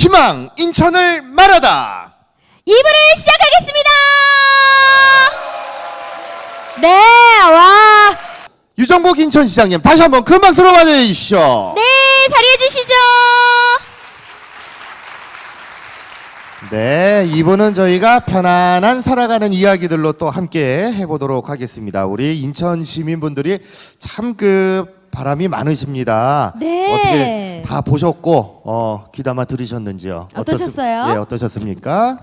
희망 인천을 말하다 2부를 시작하겠습니다. 네, 와. 유정복 인천시장님 다시 한번 큰 박수로 맞이해주시죠. 네, 자리해 주시죠. 네, 이분은 저희가 편안한 살아가는 이야기들로 또 함께 해보도록 하겠습니다. 우리 인천 시민분들이 참 바람이 많으십니다. 네. 어떻게 다 보셨고 귀담아 들으셨는지요? 어떠셨어요? 네, 어떠셨습니까?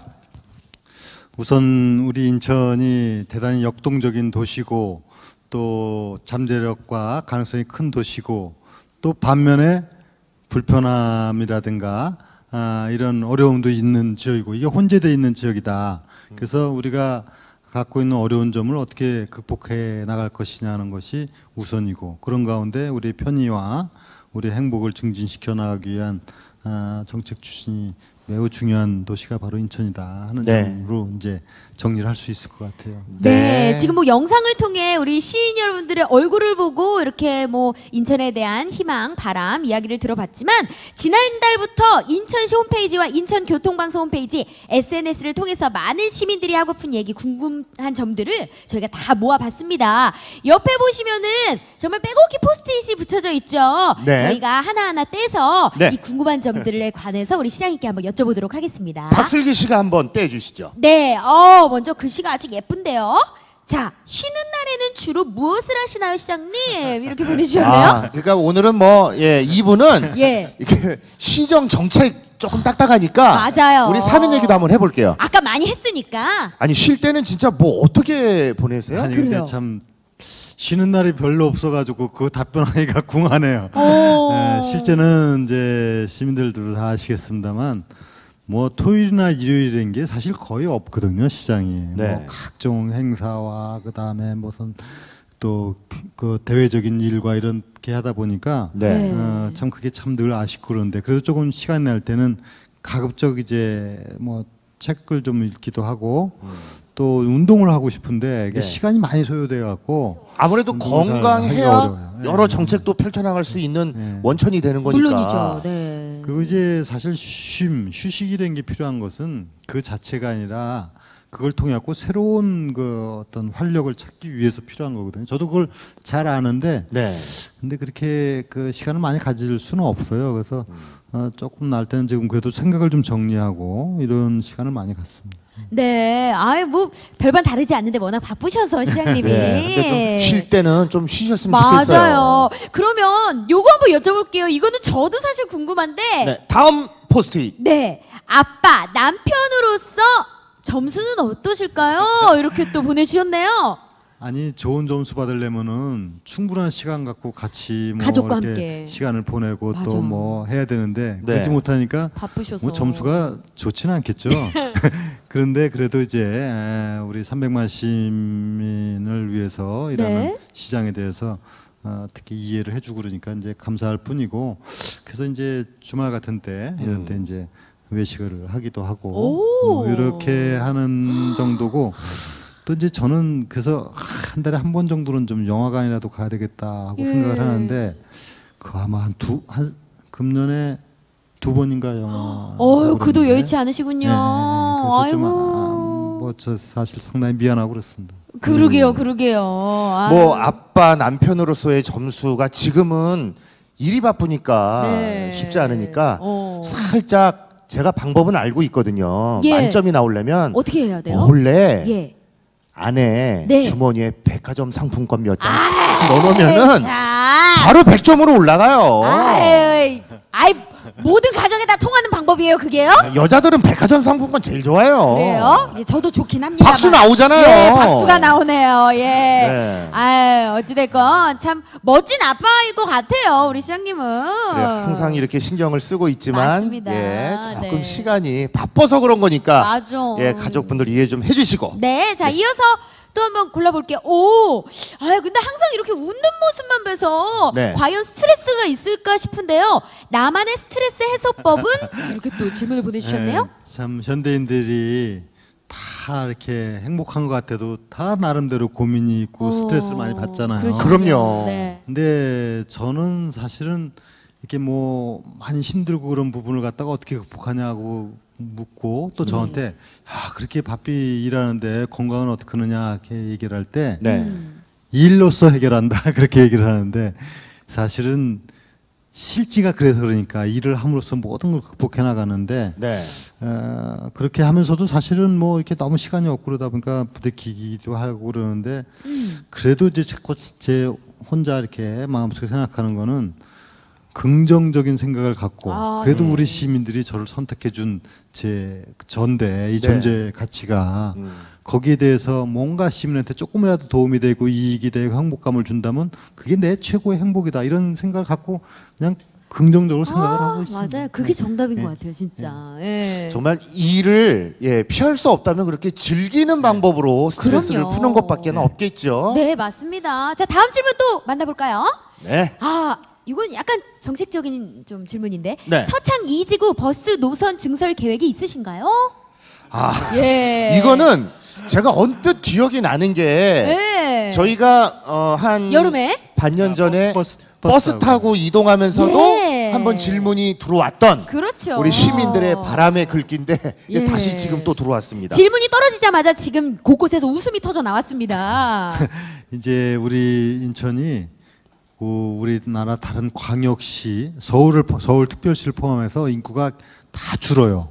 우선 우리 인천이 대단히 역동적인 도시고 또 잠재력과 가능성이 큰 도시고 또 반면에 불편함이라든가 이런 어려움도 있는 지역이고 이게 혼재되어 있는 지역이다. 그래서 우리가 갖고 있는 어려운 점을 어떻게 극복해 나갈 것이냐는 것이 우선이고 그런 가운데 우리 편의와 우리 행복을 증진시켜 나가기 위한 정책 추진이 매우 중요한 도시가 바로 인천이다 하는 점으로 이제 정리를 할 수 있을 것 같아요. 네, 지금 뭐 영상을 통해 우리 시인 여러분들의 얼굴을 보고 이렇게 뭐 인천에 대한 희망, 바람 이야기를 들어봤지만 지난달부터 인천시 홈페이지와 인천교통방송 홈페이지 SNS를 통해서 많은 시민들이 하고픈 얘기, 궁금한 점들을 저희가 다 모아봤습니다. 옆에 보시면은 정말 빼곡히 포스트잇이 붙여져 있죠. 네. 저희가 하나하나 떼서 네. 이 궁금한 점들에 관해서 우리 시장님께 한번 여쭤보도록 하겠습니다. 박슬기 씨가 한번 떼주시죠. 네, 먼저 글씨가 아주 예쁜데요. 자, 쉬는 날에는 주로 무엇을 하시나요, 시장님? 이렇게 보내주셨네요. 그러니까 오늘은 이분은 예. 이렇게 시정 정책 조금 딱딱하니까 맞아요. 우리 사는 얘기도 한번 해볼게요. 아까 많이 했으니까. 아니 쉴 때는 진짜 뭐 어떻게 보내세요? 아니 그래요. 근데 참 쉬는 날이 별로 없어가지고 그 답변하기가 궁하네요. 실제는 이제 시민들도 다 아시겠습니다만 뭐 토요일이나 일요일인 게 사실 거의 없거든요 시장이. 네. 뭐 각종 행사와 그 다음에 무슨 또 그 대외적인 일과 이렇게 하다 보니까 네. 참 그게 참 늘 아쉽고 그런데 그래도 조금 시간 낼 때는 가급적 이제 뭐 책을 좀 읽기도 하고 또 운동을 하고 싶은데 이게 네. 시간이 많이 소요돼 갖고 아무래도 운동을 잘 하기가 건강해야 어려워요. 여러 정책도 펼쳐나갈 수 있는 원천이 되는 거니까. 물론이죠. 네. 그리고 이제 사실 휴식이라는 게 필요한 것은 그 자체가 아니라 그걸 통해 갖고 새로운 그 어떤 활력을 찾기 위해서 필요한 거거든요. 저도 그걸 잘 아는데, 네. 근데 그렇게 그 시간을 많이 가질 수는 없어요. 그래서 조금 날 때는 지금 그래도 생각을 좀 정리하고 이런 시간을 많이 갖습니다. 네, 뭐 별반 다르지 않는데 워낙 바쁘셔서 시장님이. 네. 근데 좀 쉴 때는 좀 쉬셨으면 맞아요. 좋겠어요. 그러면 요거 한번 여쭤볼게요. 이거는 저도 사실 궁금한데. 네. 다음 포스트잇. 네, 아빠 남편으로서 점수는 어떠실까요? 이렇게 또 보내주셨네요. 아니 좋은 점수 받으려면은 충분한 시간 갖고 같이 뭐 가족과 이렇게 함께. 시간을 보내고 맞아. 또 뭐 해야 되는데 네. 그러지 못하니까 바쁘셔서. 뭐 점수가 좋지는 않겠죠. 그런데 그래도 이제 우리 300만 시민을 위해서 일하는 네. 시장에 대해서 특히 이해를 해주고 그러니까 이제 감사할 뿐이고 그래서 이제 주말 같은 때 이런 때 이제 외식을 하기도 하고 이렇게 하는 정도고 또 이제 저는 그래서 한 달에 한 번 정도는 좀 영화관이라도 가야 되겠다 하고 생각을 하는데 그 아마 한 금년에 2번인가 영화. 그도 여의치 않으시군요. 그래서 좀 아이고. 뭐 저 사실 상당히 미안하고 그렇습니다. 그러게요. 뭐 아빠 남편으로서의 점수가 지금은 일이 바쁘니까 네. 쉽지 않으니까 살짝 제가 방법은 알고 있거든요. 예. 만점이 나오려면 어떻게 해야 돼요? 몰래 예. 안에 네. 주머니에 백화점 상품권 몇 장 넣어놓으면은 자. 바로 100점으로 올라가요. 아이, 모든 가정에 다 통하는 방법이에요, 그게요? 여자들은 백화점 상품권 제일 좋아해요. 그래요? 예, 저도 좋긴 합니다. 박수 나오잖아요. 예, 박수가 나오네요. 예. 네. 어찌됐건 참 멋진 아빠일 것 같아요, 우리 시장님은. 그래, 항상 이렇게 신경을 쓰고 있지만 맞습니다. 예, 조금 네. 시간이 바빠서 그런 거니까 맞아. 예, 가족분들 이해 좀 해주시고. 네, 자, 이어서 또 한번 골라볼게요. 근데 항상 이렇게 웃는 모습만 봐서 네. 과연 스트레스가 있을까 싶은데요. 나만의 스트레스 해소법은? 이렇게 또 질문을 보내주셨네요. 참 현대인들이 다 이렇게 행복한 것 같아도 다 나름대로 고민이 있고 스트레스를 많이 받잖아요. 그러시군요. 그럼요. 네. 근데 저는 사실은 이렇게 뭐 많이 힘들고 그런 부분을 갖다가 어떻게 극복하냐고 묻고 또 저한테 야, 그렇게 바삐 일하는데 건강은 어떻게 하느냐 이렇게 얘기를 할 때 네. 일로서 해결한다 그렇게 얘기를 하는데 사실은 실지가 그래서 그러니까 일을 함으로써 모든 걸 극복해 나가는데 네. 그렇게 하면서도 사실은 뭐 이렇게 너무 시간이 없고 그러다 보니까 부대끼기도 하고 그러는데 그래도 이제 자꾸 제 혼자 이렇게 마음속에 생각하는 거는 긍정적인 생각을 갖고 그래도 우리 시민들이 저를 선택해 준 제 전대 이 존재 가치가 거기에 대해서 뭔가 시민한테 조금이라도 도움이 되고 이익이 되고 행복감을 준다면 그게 내 최고의 행복이다 이런 생각을 갖고 그냥 긍정적으로 생각을 하고 있습니다. 맞아요. 그게 정답인 것 같아요, 진짜. 예. 정말 일을 피할 수 없다면 그렇게 즐기는 방법으로 스트레스를 그럼요. 푸는 것밖에 는 없겠죠. 네, 맞습니다. 자, 다음 질문 또 만나볼까요? 네. 아, 이건 약간 정책적인 좀 질문인데 네. 서창 2지구 버스 노선 증설 계획이 있으신가요? 아, 예. 이거는 제가 언뜻 기억이 나는 게 예. 저희가 한 여름에 반년 전에 버스 버스 타고 이동하면서도 예. 한번 질문이 들어왔던 그렇죠. 우리 시민들의 바람의 글귀인데 이게 예. 다시 지금 또 들어왔습니다. 질문이 떨어지자마자 지금 곳곳에서 웃음이 터져 나왔습니다. 이제 우리 인천이 우리나라 다른 광역시 서울특별시를 포함해서 인구가 다 줄어요.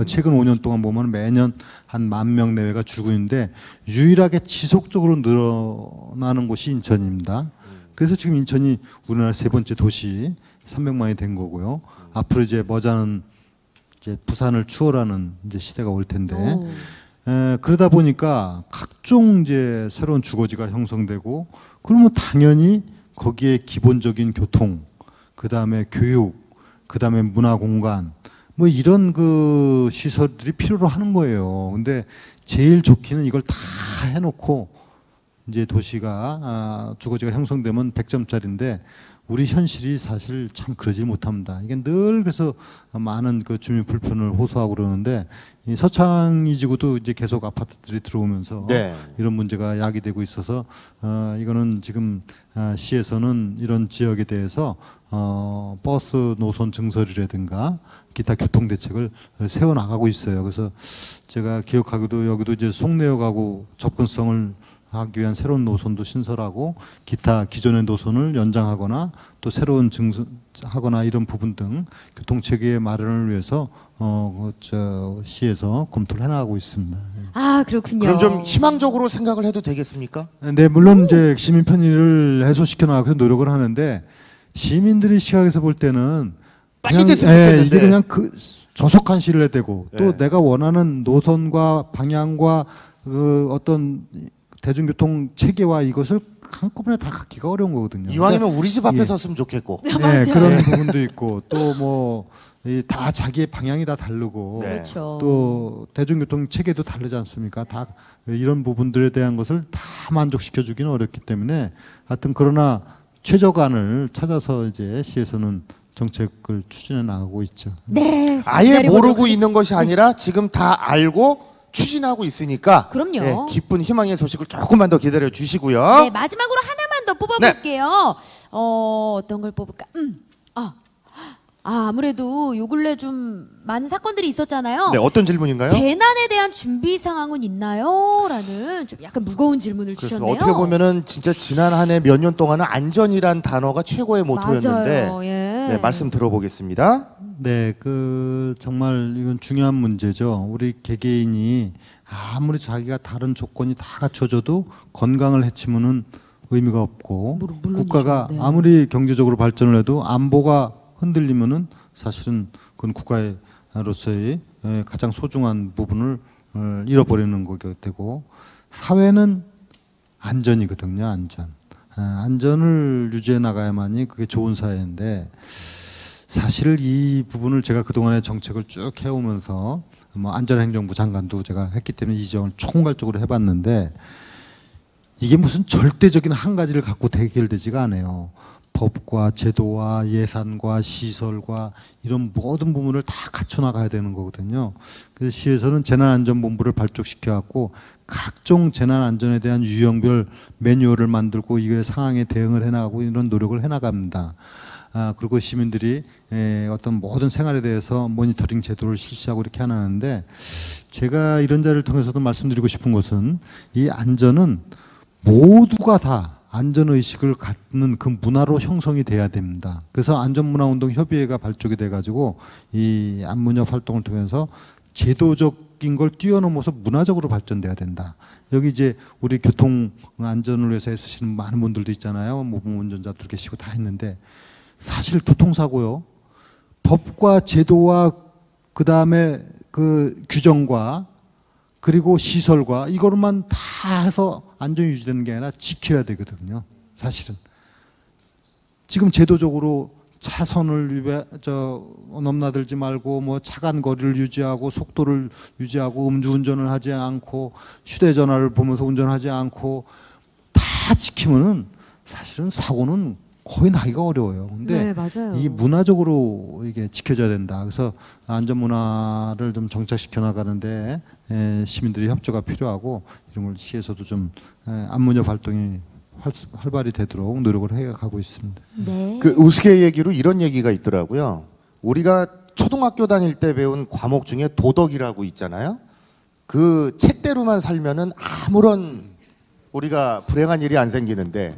최근 5년 동안 보면 매년 한 10,000명 내외가 줄고 있는데 유일하게 지속적으로 늘어나는 곳이 인천입니다. 그래서 지금 인천이 우리나라 세 번째 도시 300만이 된 거고요. 앞으로 이제 머지않은 이제 부산을 추월하는 이제 시대가 올 텐데 그러다 보니까 각종 이제 새로운 주거지가 형성되고 그러면 당연히 거기에 기본적인 교통, 그 다음에 교육, 그 다음에 문화 공간, 뭐 이런 그 시설들이 필요로 하는 거예요. 근데 제일 좋기는 이걸 다 해놓고 이제 도시가 주거지가 형성되면 100점짜리인데 우리 현실이 사실 참 그러지 못합니다. 이게 늘 그래서 많은 그 주민 불편을 호소하고 그러는데 이 서창 이지구도 이제 계속 아파트들이 들어오면서 네. 이런 문제가 야기되고 있어서 이거는 지금 시에서는 이런 지역에 대해서 버스 노선 증설이라든가 기타 교통 대책을 세워 나가고 있어요. 그래서 제가 기억하기도 여기도 이제 송내역하고 접근성을 하기 위한 새로운 노선도 신설하고 기타 기존의 노선을 연장하거나 또 새로운 증설하거나 이런 부분 등 교통 체계 마련을 위해서 시에서 검토를 해나가고 있습니다. 아, 그렇군요. 그럼 좀 희망적으로 생각을 해도 되겠습니까? 네, 물론 이제 시민 편의를 해소시켜 나가기 위해서 노력을 하는데 시민들의 시각에서 볼 때는 빨리 됐으면 좋겠는데 이게 그냥 그 조속한 시일 내야 되고 또 네. 내가 원하는 노선과 방향과 그 어떤 대중교통 체계와 이것을 한꺼번에 다 갖기가 어려운 거거든요. 이왕이면 우리 집 앞에 예. 섰으면 좋겠고. 네, 그런 부분도 있고 또 뭐 다 자기의 방향이 다 다르고 네. 그렇죠. 또 대중교통 체계도 다르지 않습니까? 다 이런 부분들에 대한 것을 다 만족시켜 주기는 어렵기 때문에 하여튼 그러나 최저간을 찾아서 이제 시에서는 정책을 추진해 나가고 있죠. 네. 아예 기다려보도록 모르고 하겠습니다. 있는 것이 아니라 지금 다 알고 추진하고 있으니까 그럼요. 기쁜 희망의 소식을 조금만 더 기다려 주시고요. 네, 마지막으로 하나만 더 뽑아볼게요. 어떤 걸 뽑을까? 아무래도 요 근래 좀 많은 사건들이 있었잖아요. 네, 어떤 질문인가요? 재난에 대한 준비 상황은 있나요? 라는 좀 약간 무거운 질문을 그래서 주셨네요. 어떻게 보면은 진짜 지난 한 해 몇 년 동안은 안전이란 단어가 최고의 모토였는데 맞아요. 예. 네, 말씀 들어보겠습니다. 네, 그 정말 이건 중요한 문제죠. 우리 개개인이 아무리 자기가 다른 조건이 다 갖춰져도 건강을 해치면은 의미가 없고 물론이죠. 국가가 네. 아무리 경제적으로 발전을 해도 안보가 흔들리면은 사실은 그건 국가로서의 가장 소중한 부분을 잃어버리는 거게 되고 사회는 안전이거든요. 안전. 안전을 유지해 나가야만이 그게 좋은 사회인데 사실 이 부분을 제가 그동안의 정책을 쭉 해오면서 뭐 안전행정부 장관도 제가 했기 때문에 이 점을 총괄적으로 해봤는데 이게 무슨 절대적인 한 가지를 갖고 해결되지가 않아요. 법과 제도와 예산과 시설과 이런 모든 부분을 다 갖춰 나가야 되는 거거든요. 그래서 시에서는 재난안전본부를 발족시켜 갖고 각종 재난안전에 대한 유형별 매뉴얼을 만들고 이거의 상황에 대응을 해나가고 이런 노력을 해나갑니다. 그리고 시민들이 어떤 모든 생활에 대해서 모니터링 제도를 실시하고 이렇게 하는데 제가 이런 자리를 통해서도 말씀드리고 싶은 것은 이 안전은 모두가 다 안전의식을 갖는 그 문화로 형성이 돼야 됩니다. 그래서 안전문화운동협의회가 발족이 돼가지고 이 안문협 활동을 통해서 제도적인 걸 뛰어넘어서 문화적으로 발전돼야 된다. 여기 이제 우리 교통 안전을 위해서 애쓰시는 많은 분들도 있잖아요. 모범 운전자도 계시고 다 했는데 사실 교통사고요. 법과 제도와 그 다음에 그 규정과 그리고 시설과 이거로만 다 해서 안전이 유지되는 게 아니라 지켜야 되거든요. 사실은 지금 제도적으로 차선을 넘나들지 말고 뭐 차간 거리를 유지하고 속도를 유지하고 음주운전을 하지 않고 휴대전화를 보면서 운전하지 않고 다 지키면은 사실은 사고는 거의 나기가 어려워요. 근데 네, 맞아요. 이 문화적으로 이게 지켜져야 된다. 그래서 안전 문화를 좀 정착시켜 나가는데 시민들이 협조가 필요하고 이런 걸 시에서도 좀 안문협 활동이 활발히 되도록 노력을 해가고 있습니다. 네. 그 우스개 얘기로 이런 얘기가 있더라고요. 우리가 초등학교 다닐 때 배운 과목 중에 도덕이라고 있잖아요. 그 책대로만 살면은 아무런 우리가 불행한 일이 안 생기는데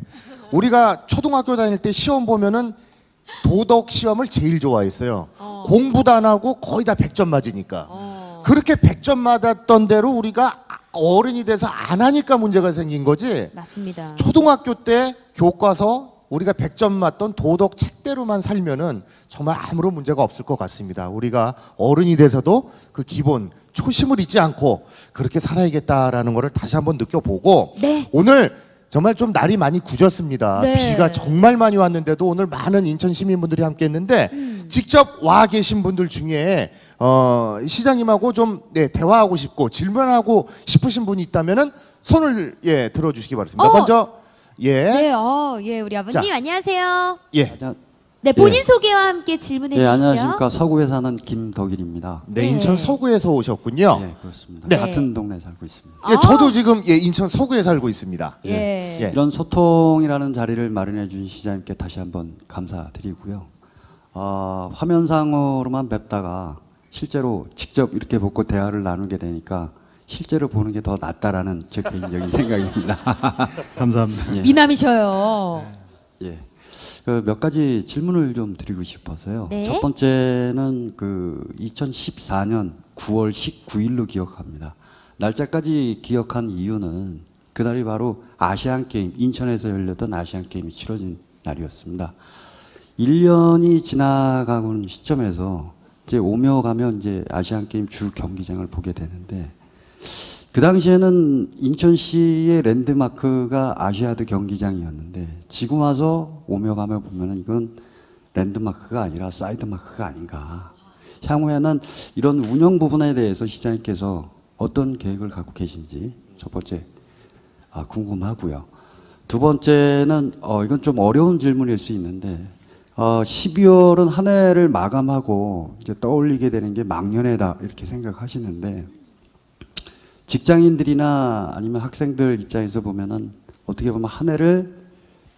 우리가 초등학교 다닐 때 시험 보면은 도덕 시험을 제일 좋아했어요. 공부도 안 하고 거의 다 100점 맞으니까. 그렇게 100점 맞았던 대로 우리가 어른이 돼서 안 하니까 문제가 생긴 거지. 맞습니다. 초등학교 때 교과서 우리가 100점 맞던 도덕 책대로만 살면은 정말 아무런 문제가 없을 것 같습니다. 우리가 어른이 돼서도 그 기본 초심을 잊지 않고 그렇게 살아야겠다라는 것을 다시 한번 느껴보고 네. 오늘 정말 좀 날이 많이 굳었습니다. 네. 비가 정말 많이 왔는데도 오늘 많은 인천 시민분들이 함께 했는데 직접 와 계신 분들 중에 시장님하고 좀 대화하고 싶고 질문하고 싶으신 분이 있다면은 손을 들어주시기 바랍니다. 먼저 네, 예, 우리 아버님 자. 안녕하세요. 예. 네, 본인 소개와 함께 질문해 네, 주시죠. 안녕하십니까. 서구에 사는 김덕일입니다. 네, 네. 인천 서구에서 오셨군요. 네, 그렇습니다. 네. 같은 동네에 살고 있습니다. 예, 저도 지금 인천 서구에 살고 있습니다. 예. 예. 이런 소통이라는 자리를 마련해 주신 시장님께 다시 한번 감사드리고요. 화면상으로만 뵙다가 실제로 직접 이렇게 보고 대화를 나누게 되니까 실제로 보는 게 더 낫다라는 제 개인적인 생각입니다. 감사합니다. 예. 미남이셔요. 예. 그 몇 가지 질문을 좀 드리고 싶어서요. 네. 첫 번째는 그 2014년 9월 19일로 기억합니다. 날짜까지 기억한 이유는 그날이 바로 아시안 게임, 인천에서 열렸던 아시안 게임이 치러진 날이었습니다. 1년이 지나가는 시점에서 이제 오며 가면 이제 아시안 게임 주 경기장을 보게 되는데 그 당시에는 인천시의 랜드마크가 아시아드 경기장이었는데 지금 와서 오며 가며 보면은 이건 랜드마크가 아니라 사이드마크가 아닌가. 향후에는 이런 운영 부분에 대해서 시장님께서 어떤 계획을 갖고 계신지 첫 번째 궁금하고요. 두 번째는 이건 좀 어려운 질문일 수 있는데 12월은 한 해를 마감하고 이제 떠올리게 되는 게 망년회다 이렇게 생각하시는데 직장인들이나 아니면 학생들 입장에서 보면은 어떻게 보면 한 해를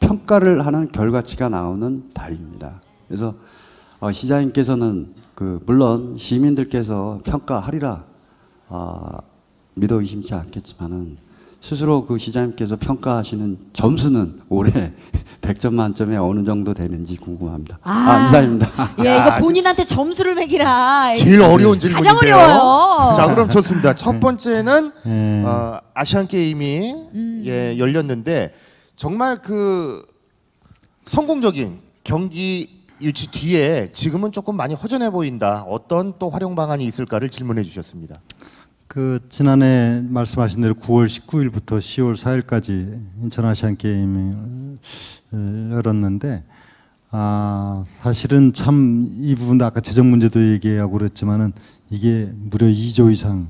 평가를 하는 결과치가 나오는 달입니다. 그래서 시장님께서는 물론 시민들께서 평가하리라 믿어 의심치 않겠지만은 스스로 그 시장님께서 평가하시는 점수는 올해 100점 만점에 어느 정도 되는지 궁금합니다. 이상입니다. 예, 이거 본인한테 점수를 매기라. 제일 어려운 질문인데요. 가장 어려워요. 자, 그럼 좋습니다. 첫 번째는 아시안 게임이 열렸는데 정말 그 성공적인 경기 유치 뒤에 지금은 조금 많이 허전해 보인다. 어떤 또 활용 방안이 있을까를 질문해 주셨습니다. 지난해 말씀하신 대로 9월 19일부터 10월 4일까지 인천 아시안 게임이 열었는데 사실은 참 이 부분도 아까 재정 문제도 얘기하고 그랬지만은 이게 무려 2조 이상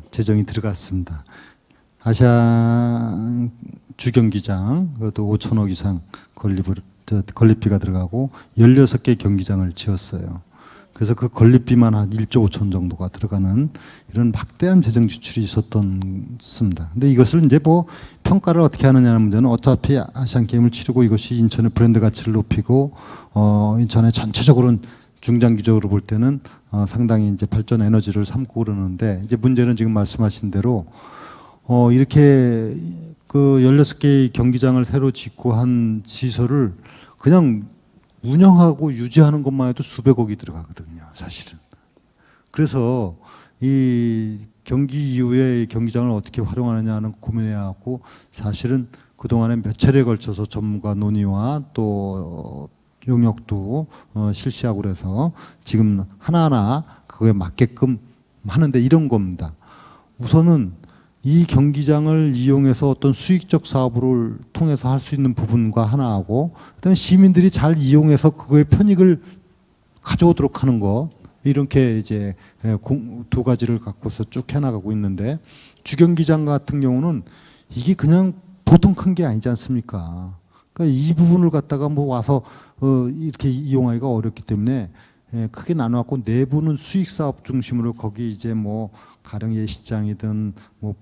재정이 들어갔습니다. 아시안 주경기장 그것도 5천억 이상 건립비가 들어가고 16개 경기장을 지었어요. 그래서 그 건립비만 한 1조 5천 정도가 들어가는 이런 막대한 재정 지출이 있었습니다. 근데 이것을 이제 뭐 평가를 어떻게 하느냐는 문제는 어차피 아시안 게임을 치르고 이것이 인천의 브랜드 가치를 높이고 인천의 전체적으로는 중장기적으로 볼 때는 상당히 이제 발전 에너지를 삼고 그러는데 이제 문제는 지금 말씀하신 대로 이렇게 그 16개의 경기장을 새로 짓고 한 시설을 그냥 운영하고 유지하는 것만 해도 수백억이 들어가거든요, 사실은. 그래서 이 경기 이후에 경기장을 어떻게 활용하느냐는 고민해야 하고 사실은 그동안에 몇 차례에 걸쳐서 전문가 논의와 또 용역도 실시하고 그래서 지금 하나하나 그거에 맞게끔 하는데 이런 겁니다. 우선은 이 경기장을 이용해서 어떤 수익적 사업을 통해서 할 수 있는 부분과 하나하고 그다음에 시민들이 잘 이용해서 그거의 편익을 가져오도록 하는 것 이렇게 이제 두 가지를 갖고서 쭉 해나가고 있는데 주경기장 같은 경우는 이게 그냥 보통 큰 게 아니지 않습니까? 그러니까 이 부분을 갖다가 뭐 와서 이렇게 이용하기가 어렵기 때문에 크게 나눠갖고 내부는 수익 사업 중심으로 거기 이제 뭐 가령 예식장이든 뭐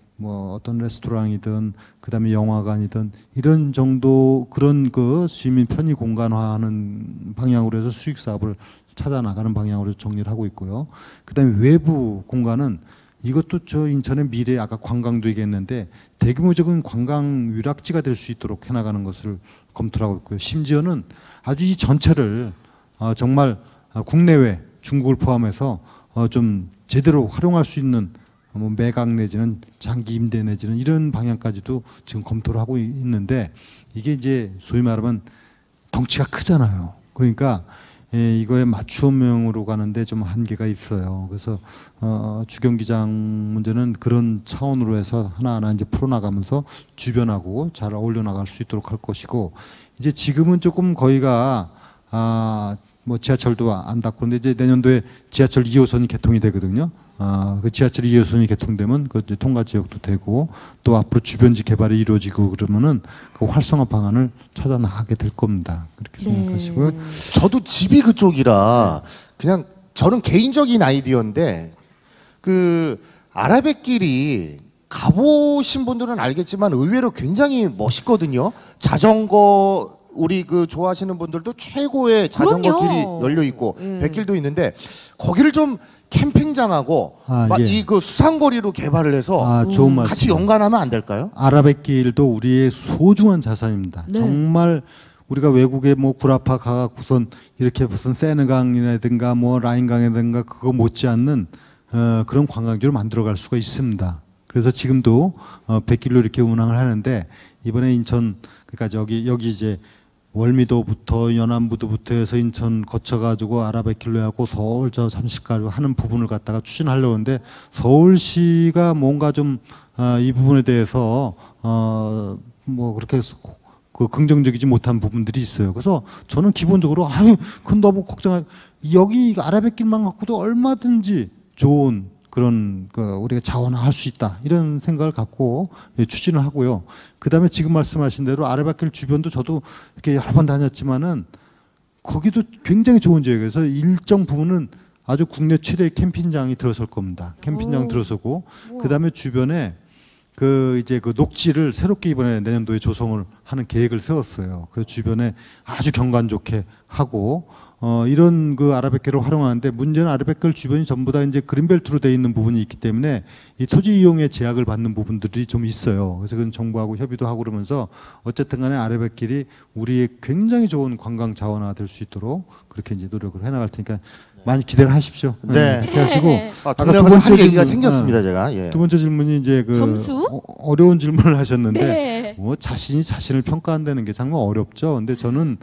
어떤 레스토랑이든 그다음에 영화관이든 이런 정도 그런 그 시민 편의 공간화하는 방향으로 해서 수익 사업을 찾아 나가는 방향으로 정리를 하고 있고요. 그다음에 외부 공간은 이것도 저 인천의 미래 아까 관광도 얘기했는데 대규모적인 관광 유락지가 될 수 있도록 해나가는 것을 검토를 하고 있고요. 심지어는 아주 이 전체를 정말 국내외 중국을 포함해서 좀 제대로 활용할 수 있는 뭐 매각 내지는 장기 임대 내지는 이런 방향까지도 지금 검토를 하고 있는데 이게 이제 소위 말하면 덩치가 크잖아요. 그러니까 이거에 맞춤형으로 가는데 좀 한계가 있어요. 그래서 주경기장 문제는 그런 차원으로 해서 하나하나 이제 풀어나가면서 주변하고 잘 어울려 나갈 수 있도록 할 것이고 이제 지금은 조금 거기가 뭐 지하철도 안 닿고 그런데 이제 내년도에 지하철 2호선이 개통이 되거든요. 그 지하철 2호선이 개통되면 그 이제 통과 지역도 되고 또 앞으로 주변지 개발이 이루어지고 그러면은 그 활성화 방안을 찾아 나가게 될 겁니다. 그렇게 생각하시고요. 저도 집이 그쪽이라 그냥 저는 개인적인 아이디어인데 그 아라뱃길이 가보신 분들은 알겠지만 의외로 굉장히 멋있거든요. 자전거 우리 그 좋아하시는 분들도 최고의 자전거 그럼요. 길이 열려 있고 뱃길도 있는데 거기를 좀 캠핑장하고 예. 이 그 수상거리로 개발을 해서 좋은 말씀. 같이 연관하면 안 될까요? 아라뱃길도 우리의 소중한 자산입니다. 네. 정말 우리가 외국에 뭐 구라파 가고선 이렇게 무슨 세느강이라든가 뭐 라인강이라든가 그거 못지않는 그런 관광지를 만들어갈 수가 있습니다. 그래서 지금도 뱃길로 이렇게 운항을 하는데 이번에 인천 그러니까 여기 이제 월미도부터 연안부두부터 해서 인천 거쳐가지고 아라뱃길로 하고 서울 저 잠실까지 하는 부분을 갖다가 추진하려고 하는데 서울시가 뭔가 좀 이 부분에 대해서 뭐 그렇게 그 긍정적이지 못한 부분들이 있어요. 그래서 저는 기본적으로 그건 너무 걱정하 여기 아라뱃길만 갖고도 얼마든지 좋은 그런 우리가 자원화할 수 있다 이런 생각을 갖고 추진을 하고요. 그다음에 지금 말씀하신 대로 아라뱃길 주변도 저도 이렇게 여러 번 다녔지만은 거기도 굉장히 좋은 지역이어서 일정 부분은 아주 국내 최대의 캠핑장이 들어설 겁니다. 캠핑장 들어서고 그다음에 주변에 이제 그 녹지를 새롭게 이번에 내년도에 조성을 하는 계획을 세웠어요. 그래서 주변에 아주 경관 좋게 하고 이런 그 아라뱃길을 활용하는데 문제는 아라뱃길 주변이 전부 다 이제 그린벨트로 되어 있는 부분이 있기 때문에 이 토지 이용에 제약을 받는 부분들이 좀 있어요. 그래서 그건 정부하고 협의도 하고 그러면서 어쨌든 간에 아라뱃길이 우리의 굉장히 좋은 관광 자원화 될 수 있도록 그렇게 이제 노력을 해나갈 테니까 많이 기대를 하십시오. 네. 그렇게 하시고 동네 가서 할 얘기가 생겼습니다, 제가. 예. 두 번째 질문이 이제 점수? 어려운 질문을 하셨는데 네. 뭐 자신이 자신을 평가한다는 게 정말 어렵죠. 근데 저는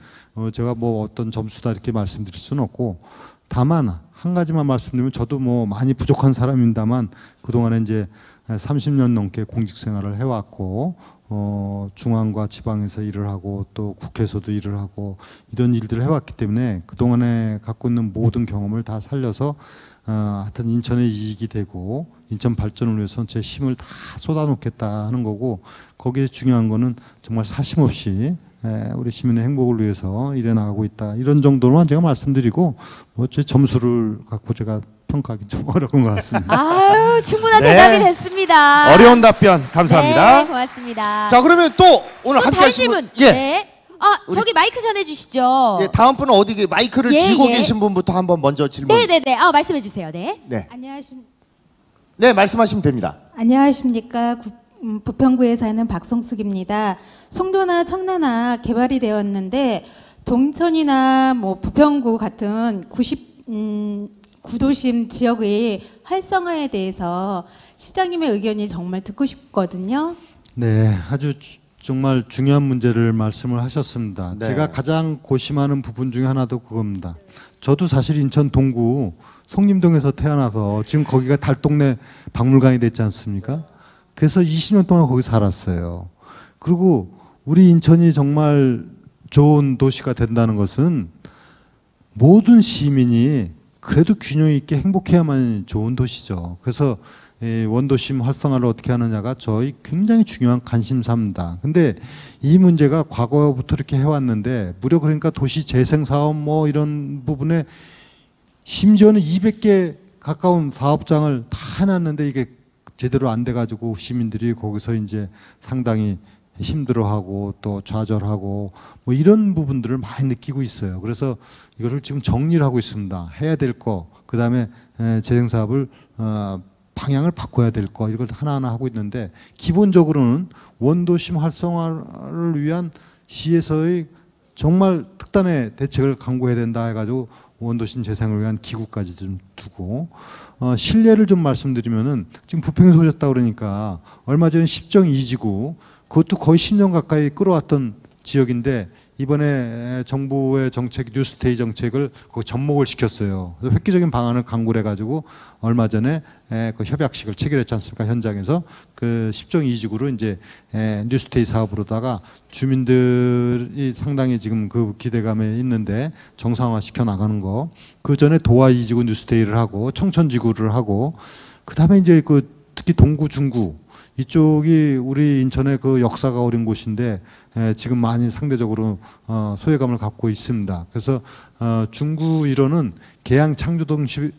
제가 뭐 어떤 점수다 이렇게 말씀드릴 수는 없고 다만 한 가지만 말씀드리면 저도 뭐 많이 부족한 사람입니다만 그동안에 이제 30년 넘게 공직 생활을 해왔고 중앙과 지방에서 일을 하고 또 국회에서도 일을 하고 이런 일들을 해왔기 때문에 그동안에 갖고 있는 모든 경험을 다 살려서 하여튼 인천의 이익이 되고 인천 발전을 위해서 제 힘을 다 쏟아놓겠다 하는 거고 거기에 중요한 거는 정말 사심 없이 우리 시민의 행복을 위해서 일해 나가고 있다. 이런 정도로만 제가 말씀드리고 뭐 제 점수를 갖고 제가 평가하기 좀 어려운 것 같습니다. 아유, 충분한 네. 대답이 됐습니다. 어려운 답변 감사합니다. 네, 고맙습니다. 자, 그러면 또 오늘 또 함께 다른 하신 질문. 분, 예. 네. 아, 저기 마이크 전해주시죠. 예, 다음 분은 어디 마이크를 예, 쥐고 예. 계신 분부터 한번 먼저 질문. 네네네. 아, 말씀해 주세요. 네. 네. 안녕하십니까. 말씀하시면 됩니다. 안녕하십니까. 부평구에 사는 박성숙입니다. 송도나 청라나 개발이 되었는데 동천이나 뭐 부평구 같은 구도심 지역의 활성화에 대해서 시장님의 의견이 정말 듣고 싶거든요. 네, 아주 정말 중요한 문제를 말씀을 하셨습니다. 네. 제가 가장 고심하는 부분 중에 하나도 그겁니다. 저도 사실 인천 동구 송림동에서 태어나서 지금 거기가 달동네 박물관이 됐지 않습니까? 그래서 20년 동안 거기 살았어요. 그리고 우리 인천이 정말 좋은 도시가 된다는 것은 모든 시민이 그래도 균형 있게 행복해야만 좋은 도시죠. 그래서 원도심 활성화를 어떻게 하느냐가 저희 굉장히 중요한 관심사입니다. 근데 이 문제가 과거부터 이렇게 해왔는데 무려 그러니까 도시 재생 사업 뭐 이런 부분에 심지어는 200개 가까운 사업장을 다 해놨는데 이게 제대로 안 돼가지고 시민들이 거기서 이제 상당히 힘들어하고 또 좌절하고 뭐 이런 부분들을 많이 느끼고 있어요. 그래서 이거를 지금 정리를 하고 있습니다. 해야 될 거, 그 다음에 재생 사업을 방향을 바꿔야 될 거 이걸 하나하나 하고 있는데 기본적으로는 원도심 활성화를 위한 시에서의 정말 특단의 대책을 강구해야 된다 해가지고 원도심 재생을 위한 기구까지 좀 두고 실례를 좀 말씀드리면은 지금 부평에서 오셨다 그러니까 얼마 전에 10정 2지구 그것도 거의 10년 가까이 끌어왔던 지역인데 이번에 정부의 정책 뉴스테이 정책을 거기 접목을 시켰어요. 그래서 획기적인 방안을 강구를 해가지고 얼마 전에 그 협약식을 체결했지 않습니까? 현장에서 그 10정 2지구로 이제 뉴스테이 사업으로다가 주민들이 상당히 지금 그 기대감에 있는데 정상화 시켜 나가는 거. 그 전에 도화 2지구 뉴스테이를 하고 청천지구를 하고 그 다음에 이제 그 특히 동구 중구 이쪽이 우리 인천의 그 역사가 어린 곳인데 지금 많이 상대적으로 소외감을 갖고 있습니다. 그래서 중구 일원은 계양 창조도시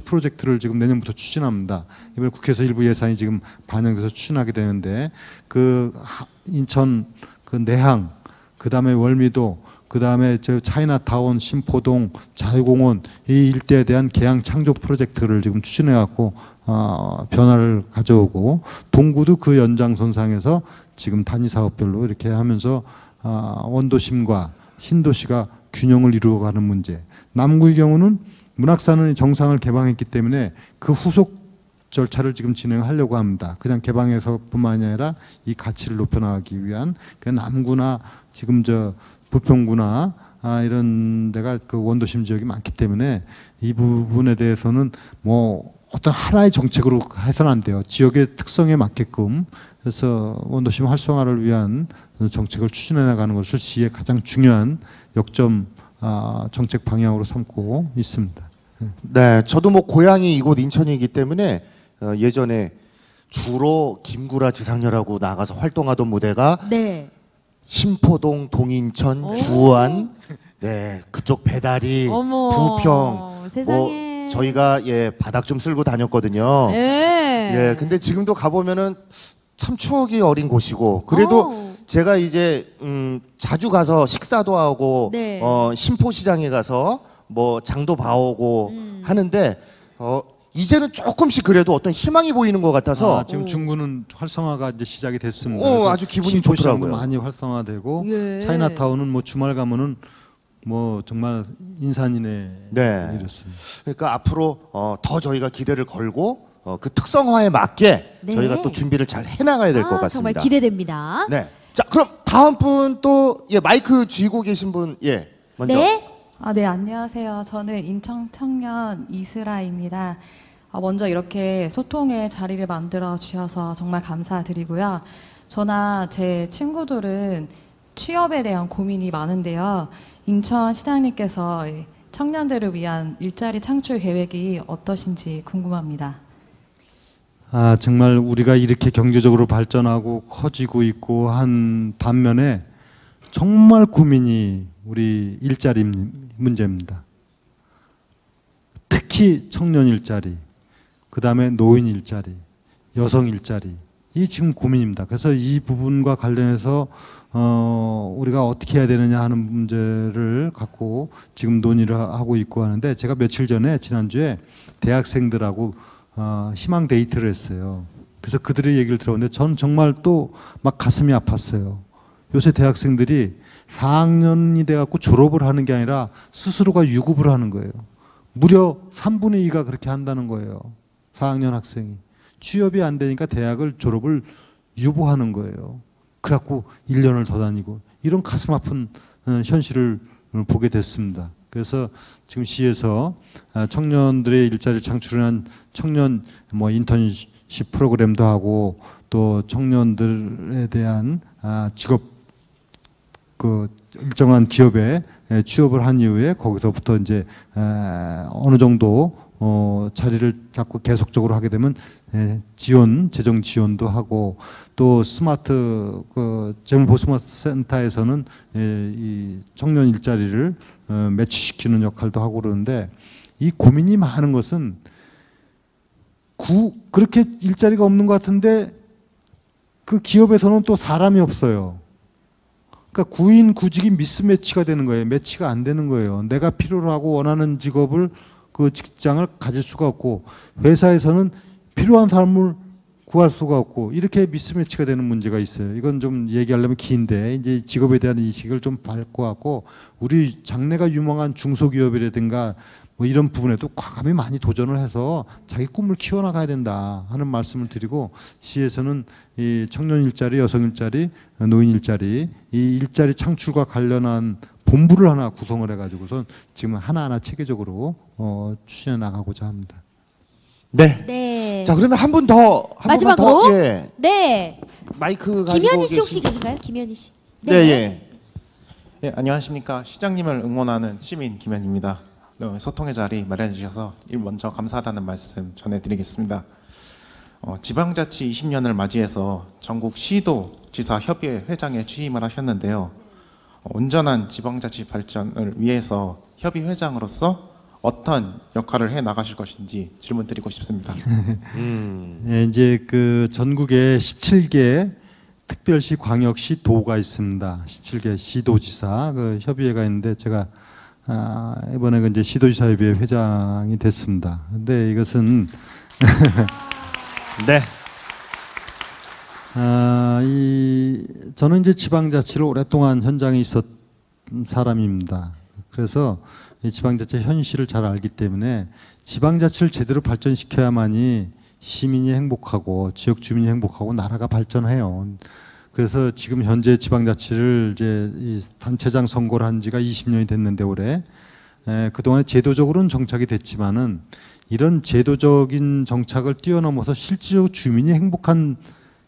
프로젝트를 지금 내년부터 추진합니다. 이번에 국회에서 일부 예산이 지금 반영돼서 추진하게 되는데 그 인천 그 내항 그 다음에 월미도 그 다음에 저 차이나타운, 신포동, 자유공원 이 일대에 대한 계양 창조 프로젝트를 지금 추진해 갖고 변화를 가져오고 동구도 그 연장선상에서 지금 단위 사업별로 이렇게 하면서 원도심과 신도시가 균형을 이루어가는 문제. 남구의 경우는 문학산은 정상을 개방했기 때문에 그 후속 절차를 지금 진행하려고 합니다. 그냥 개방해서뿐만이 아니라 이 가치를 높여나가기 위한 그 남구나 지금 저 부평구나 이런 데가 그 원도심 지역이 많기 때문에 이 부분에 대해서는 뭐 어떤 하나의 정책으로 해서는 안 돼요. 지역의 특성에 맞게끔 그래서 원도심 활성화를 위한 정책을 추진해 나가는 것을 시의 가장 중요한 역점 정책 방향으로 삼고 있습니다. 네, 저도 뭐 고향이 이곳 인천이기 때문에 예전에 주로 김구라 지상렬하고 나가서 활동하던 무대가 네. 신포동, 동인천, 오. 주안, 네 그쪽 배다리, 어머, 부평, 세상에. 뭐 저희가 바닥 좀 쓸고 다녔거든요. 네. 근데 지금도 가보면은 참 추억이 어린 곳이고 그래도 제가 이제 자주 가서 식사도 하고 네. 신포시장에 가서 뭐 장도 봐오고 하는데 이제는 조금씩 그래도 어떤 희망이 보이는 것 같아서 지금 중구는 활성화가 이제 시작이 됐습니다. 아주 기분이 신포시장도 좋더라고요. 많이 활성화되고 예. 차이나타운은 뭐 주말 가면은 뭐 정말 인산이네 네. 이렇습니다. 그러니까 앞으로 더 저희가 기대를 걸고 그 특성화에 맞게 네. 저희가 또 준비를 잘 해나가야 될 것 같습니다. 정말 기대됩니다. 네. 자 그럼 다음 분 또 마이크 쥐고 계신 분 먼저. 네. 네, 안녕하세요. 저는 인천 청년 이슬아입니다. 먼저 이렇게 소통의 자리를 만들어 주셔서 정말 감사드리고요. 저나 제 친구들은 취업에 대한 고민이 많은데요. 인천 시장님께서 청년들을 위한 일자리 창출 계획이 어떠신지 궁금합니다. 정말 우리가 이렇게 경제적으로 발전하고 커지고 있고 한 반면에 정말 고민이 우리 일자리 문제입니다. 특히 청년 일자리, 그 다음에 노인 일자리, 여성 일자리, 이 지금 고민입니다. 그래서 이 부분과 관련해서 우리가 어떻게 해야 되느냐 하는 문제를 갖고 지금 논의를 하고 있고 하는데, 제가 며칠 전에 지난주에 대학생들하고 희망 데이트를 했어요. 그래서 그들의 얘기를 들었는데 전 정말 또 막 가슴이 아팠어요. 요새 대학생들이 4학년이 돼갖고 졸업을 하는 게 아니라 스스로가 유급을 하는 거예요. 무려 3분의 2가 그렇게 한다는 거예요. 4학년 학생이. 취업이 안 되니까 대학을 졸업을 유보하는 거예요. 그래갖고 1년을 더 다니고, 이런 가슴 아픈 현실을 보게 됐습니다. 그래서 지금 시에서 청년들의 일자리 창출을 한 청년 인턴십 프로그램도 하고, 또 청년들에 대한 직업 일정한 기업에 취업을 한 이후에 거기서부터 이제 어느 정도 자리를 잡고 계속적으로 하게 되면 재정 지원도 하고, 또 스마트 재물보스마트 센터에서는 이 청년 일자리를 매치시키는 역할도 하고 그러는데, 이 고민이 많은 것은 그렇게 일자리가 없는 것 같은데 그 기업에서는 또 사람이 없어요. 그러니까 구인구직이 미스매치가 되는 거예요. 매치가 안 되는 거예요. 내가 필요로 하고 원하는 직업을, 그 직장을 가질 수가 없고, 회사에서는 필요한 사람을 구할 수가 없고, 이렇게 미스매치가 되는 문제가 있어요. 이건 좀 얘기하려면 긴데, 이제 직업에 대한 인식을 좀 밟고 하고, 우리 장래가 유망한 중소기업이라든가 이런 부분에도 과감히 많이 도전을 해서 자기 꿈을 키워나가야 된다 하는 말씀을 드리고, 시에서는 이 청년 일자리, 여성 일자리, 노인 일자리, 이 일자리 창출과 관련한 본부를 하나 구성을 해가지고선 지금 하나하나 체계적으로 추진해 나가고자 합니다. 네. 네. 자, 그러면 한 분 더, 마지막으로? 예. 네. 마이크 가지고 김현희 씨 혹시 계신가요? 김현희 씨. 네, 예. 예, 안녕하십니까. 시장님을 응원하는 시민 김현입니다. 소통의 자리 마련해 주셔서 먼저 감사하다는 말씀 전해드리겠습니다. 지방자치 20년을 맞이해서 전국 시도 지사 협의회 회장에 취임을 하셨는데요. 온전한 지방자치 발전을 위해서 협의회장으로서 어떤 역할을 해 나가실 것인지 질문드리고 싶습니다. 네, 이제 그 전국에 17개 특별시, 광역시, 도가 있습니다. 17개 시도지사 그 협의회가 있는데, 제가 이번에 이제 시도지사협의회 회장이 됐습니다. 근데 이것은 네. 저는 이제 지방자치를 오랫동안 현장에 있었던 사람입니다. 그래서 이 지방자치 현실을 잘 알기 때문에 지방자치를 제대로 발전시켜야만이 시민이 행복하고 지역 주민이 행복하고 나라가 발전해요. 그래서 지금 현재 지방자치를 이제 이 단체장 선거를 한 지가 20년이 됐는데, 올해 그동안에 제도적으로는 정착이 됐지만은, 이런 제도적인 정착을 뛰어넘어서 실질적으로 주민이 행복한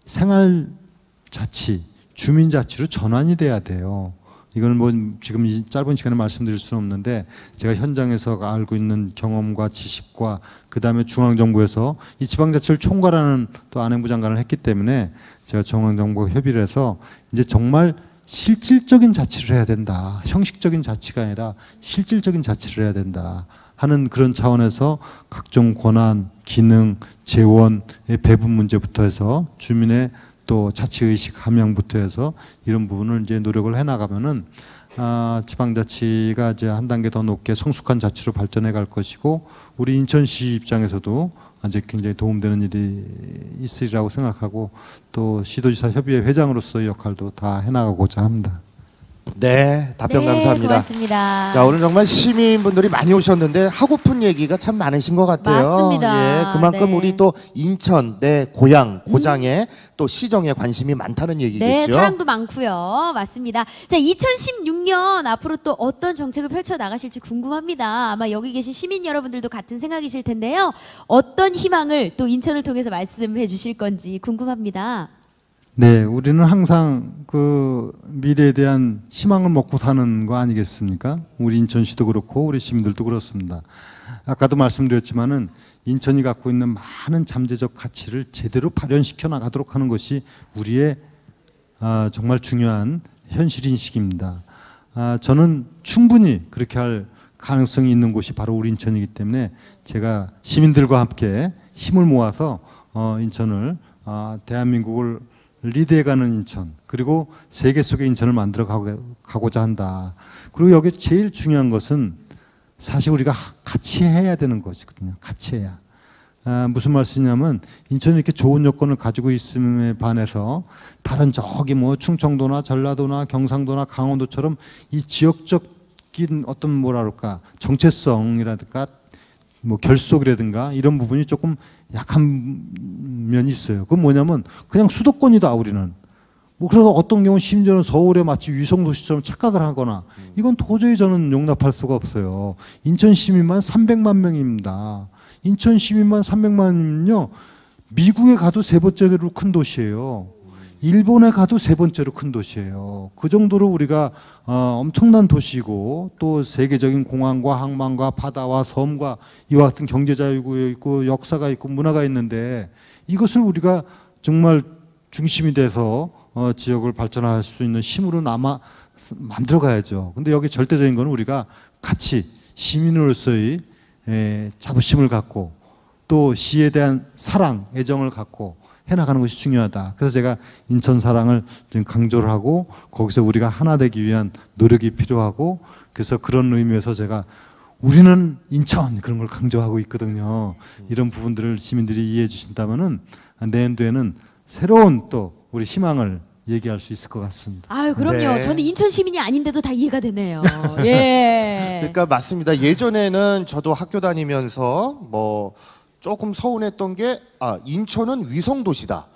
생활자치, 주민자치로 전환이 돼야 돼요. 이건 뭐 지금 이 짧은 시간에 말씀드릴 수는 없는데, 제가 현장에서 알고 있는 경험과 지식과 그다음에 중앙정부에서 이 지방자치를 총괄하는 또 안행부 장관을 했기 때문에, 제가 중앙정부와 협의를 해서 이제 정말 실질적인 자치를 해야 된다. 형식적인 자치가 아니라 실질적인 자치를 해야 된다 하는 그런 차원에서 각종 권한, 기능, 재원의 배분 문제부터 해서 주민의 또 자치의식 함양부터 해서 이런 부분을 이제 노력을 해나가면은 지방자치가 이제 한 단계 더 높게 성숙한 자치로 발전해 갈 것이고, 우리 인천시 입장에서도 이제 굉장히 도움되는 일이 있으리라고 생각하고, 또 시도지사 협의회 회장으로서의 역할도 다 해나가고자 합니다. 네, 답변 네, 감사합니다. 고맙습니다. 자, 오늘 정말 시민분들이 많이 오셨는데 하고픈 얘기가 참 많으신 것 같아요. 맞습니다. 예, 그만큼 네. 우리 또 인천, 내 고향, 고장에 또 시정에 관심이 많다는 얘기겠죠. 네, 사랑도 많고요. 맞습니다. 자, 2016년 앞으로 또 어떤 정책을 펼쳐 나가실지 궁금합니다. 아마 여기 계신 시민 여러분들도 같은 생각이실 텐데요. 어떤 희망을 또 인천을 통해서 말씀해 주실 건지 궁금합니다. 네, 우리는 항상 그 미래에 대한 희망을 먹고 사는 거 아니겠습니까? 우리 인천시도 그렇고 우리 시민들도 그렇습니다. 아까도 말씀드렸지만은 인천이 갖고 있는 많은 잠재적 가치를 제대로 발현시켜 나가도록 하는 것이 우리의 정말 중요한 현실 인식입니다. 저는 충분히 그렇게 할 가능성이 있는 곳이 바로 우리 인천이기 때문에 제가 시민들과 함께 힘을 모아서 인천을 대한민국을 리드해가는 인천, 그리고 세계 속의 인천을 만들어 가고자 한다. 그리고 여기 제일 중요한 것은 사실 우리가 같이 해야 되는 것이거든요. 같이 해야. 무슨 말씀이냐면 인천이 이렇게 좋은 여건을 가지고 있음에 반해서 다른 저기 뭐 충청도나 전라도나 경상도나 강원도처럼 이 지역적인 어떤 뭐라 그럴까 정체성이라든가 뭐 결속이라든가 이런 부분이 조금 약한 면이 있어요. 그건 뭐냐면 그냥 수도권이다 우리는. 뭐 그래서 어떤 경우는 심지어는 서울에 마치 위성도시처럼 착각을 하거나 이건 도저히 저는 용납할 수가 없어요. 인천 시민만 300만 명입니다. 인천 시민만 300만이면요. 미국에 가도 세 번째로 큰 도시예요. 일본에 가도 세 번째로 큰 도시예요. 그 정도로 우리가 엄청난 도시고 또 세계적인 공항과 항만과 바다와 섬과 이와 같은 경제 자유구에 있고 역사가 있고 문화가 있는데 이것을 우리가 정말 중심이 돼서 지역을 발전할 수 있는 힘으로 만들어 가야죠. 근데 여기 절대적인 건 우리가 같이 시민으로서의 자부심을 갖고 또 시에 대한 사랑, 애정을 갖고 해나가는 것이 중요하다. 그래서 제가 인천 사랑을 좀 강조를 하고 거기서 우리가 하나 되기 위한 노력이 필요하고 그래서 그런 의미에서 제가 우리는 인천 그런 걸 강조하고 있거든요. 이런 부분들을 시민들이 이해해 주신다면은 내년도에는 새로운 또 우리 희망을 얘기할 수 있을 것 같습니다. 아유, 그럼요. 네. 저는 인천 시민이 아닌데도 다 이해가 되네요. 예. 그러니까 맞습니다. 예전에는 저도 학교 다니면서 뭐 조금 서운했던 게 인천은 위성 도시다.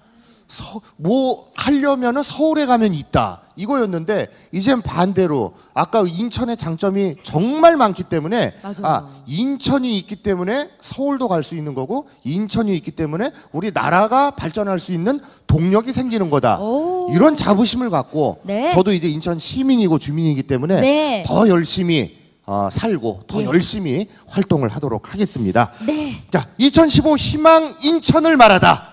뭐 하려면은 서울에 가면 있다. 이거였는데 이젠 반대로 아까 인천의 장점이 정말 많기 때문에 맞아요. 인천이 있기 때문에 서울도 갈 수 있는 거고 인천이 있기 때문에 우리 나라가 발전할 수 있는 동력이 생기는 거다. 오. 이런 자부심을 갖고 네. 저도 이제 인천 시민이고 주민이기 때문에 네. 더 열심히 살고 더 예. 열심히 활동을 하도록 하겠습니다. 네. 자, 2015 희망 인천을 말하다.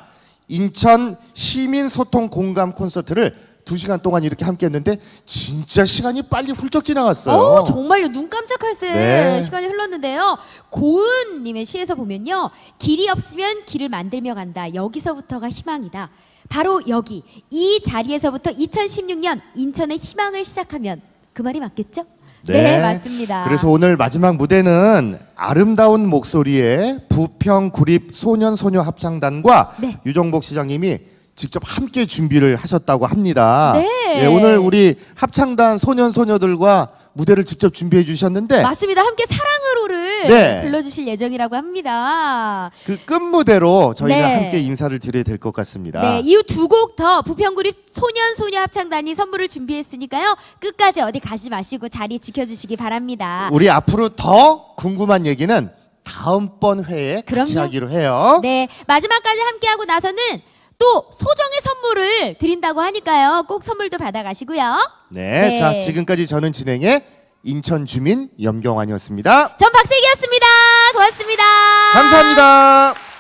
인천 시민 소통 공감 콘서트를 2시간 동안 이렇게 함께 했는데 진짜 시간이 빨리 훌쩍 지나갔어요. 정말요. 눈 깜짝할 새 네. 시간이 흘렀는데요. 고은님의 시에서 보면요. 길이 없으면 길을 만들며 간다. 여기서부터가 희망이다. 바로 여기 이 자리에서부터 2016년 인천의 희망을 시작하면 그 말이 맞겠죠? 네, 맞습니다. 그래서 오늘 마지막 무대는 아름다운 목소리의 부평구립 소년소녀 합창단과 네. 유정복 시장님이 직접 함께 준비를 하셨다고 합니다. 네. 오늘 우리 합창단 소년소녀들과 무대를 직접 준비해 주셨는데 맞습니다. 함께 사랑으로를 네. 불러주실 예정이라고 합니다. 그 끝무대로 저희가 네. 함께 인사를 드려야 될 것 같습니다. 네, 이후 2곡 더 부평구립 소년소녀 합창단이 선물을 준비했으니까요. 끝까지 어디 가지 마시고 자리 지켜주시기 바랍니다. 우리 앞으로 더 궁금한 얘기는 다음번 회에 같이 그럼요. 하기로 해요. 네, 마지막까지 함께하고 나서는 또 소정의 선물을 드린다고 하니까요. 꼭 선물도 받아가시고요. 네, 자 지금까지 저는 진행의 인천 주민 염경환이었습니다. 전 박슬기였습니다. 고맙습니다. 감사합니다.